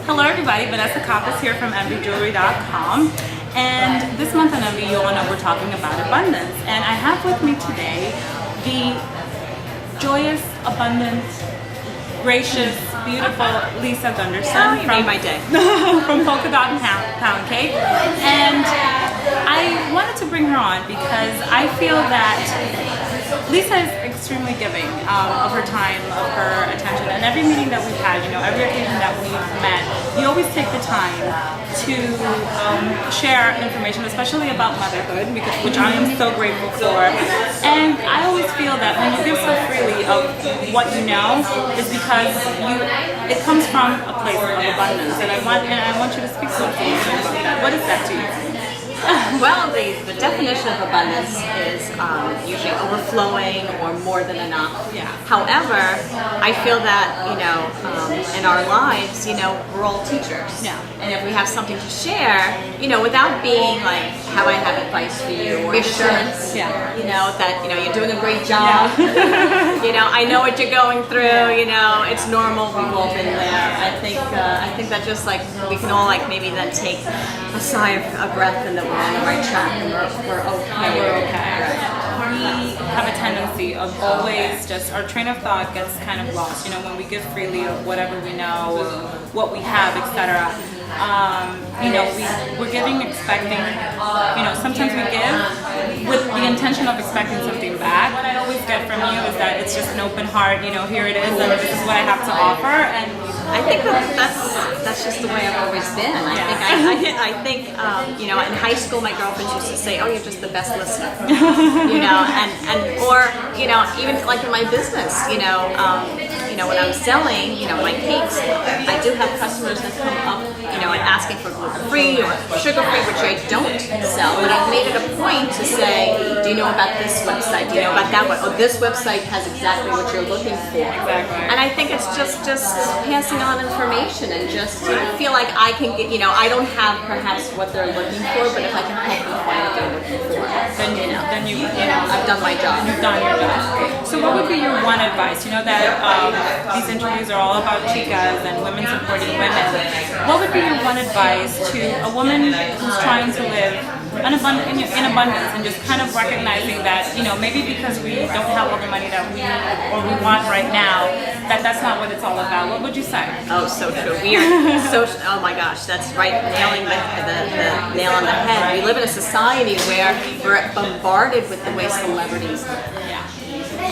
Hello everybody, Vanessa Kappas here from MVJewelry.com, and this month on MV, you all know we're talking about abundance, and I have with me today the joyous, abundant, gracious, beautiful Lisa Gundersen from my day from Polka Dot Pound Cake, and I wanted to bring her on because I feel that Lisa is extremely giving of her time, of her attention, and every meeting that we've had, every occasion that we've met, you always take the time to share information, especially about motherhood, which I am so grateful for. And I always feel that when you give so freely of what you know, is because it comes from a place of abundance. And I want you to speak to us a little bit about that. What is that to you? Well, the definition of abundance is usually overflowing or more than enough. Yeah. However, I feel that, in our lives, we're all teachers. Yeah. And if we have something to share, without being like, have I have advice for you or assurance, Yeah. That, you're doing a great job. Yeah. I know what you're going through, it's normal, we've all been there. I think that just like, we can all like maybe then take a sigh of breath and that we're on the right track and we're okay. We're okay. We have a tendency of always just, our train of thought gets kind of lost, when we give freely of whatever we know, what we have, etc. We're giving expecting, sometimes we give with the intention of expecting something back. What I always get from you is that it's just an open heart, here it is, and this is what I have to offer. And I think that's just the way I've always been. I think in high school my girlfriends used to say, "Oh, you're just the best listener," or even like in my business, when I'm selling, my cakes, I do have customers that come up, and asking for gluten-free or sugar-free, which I don't sell, but I've made it a point to say, do you know about this website? Do you know about that one? Oh, this website has exactly what you're looking for. Exactly. And I think it's just passing on information and just feel like I can get, I don't have perhaps what they're looking for, but if I can help them find what they're looking for, then I've done my job. You've done your job. So what would be your one advice? That these interviews are all about chicas and women supporting women. What would be your one advice to a woman who's trying to live in abundance and just kind of recognizing that, maybe because we don't have all the money that we need or we want right now, that's not what it's all about? What would you say? Oh, so true. We are oh my gosh, that's right, nailing the nail on the head. We live in a society where we're bombarded with the way celebrities live. Yeah.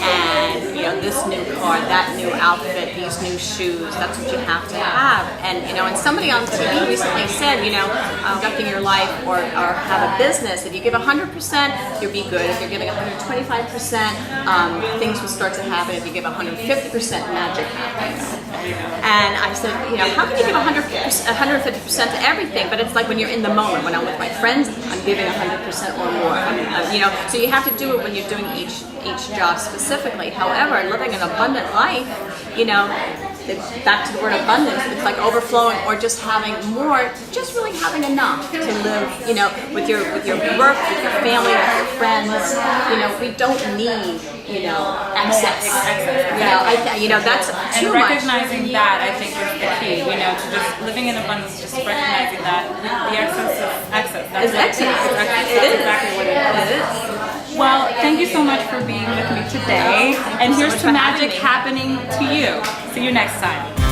And this new car, that new outfit, these new shoes, that's what you have to have. And and somebody on TV recently said, conducting your life or have a business, if you give 100%, you'll be good. If you're giving 125%, things will start to happen. If you give 150%, magic happens. And I said, how can you give 150% to everything? But it's like when you're in the moment. When I'm with my friends, I'm giving 100% or more. So you have to do it when you're doing each job specifically. However, living an abundant life, back to the word abundance, it's like overflowing or just having more, just really having enough to live, with your work, with your family, with your friends. We don't need, excess. That's too much. And recognizing that, I think, is the key, to just living in abundance, just recognizing that the excess is excess. It's excess. That's exactly what it is. Well, thank you so much for being with me today. And here's to magic happening to you. See you next time.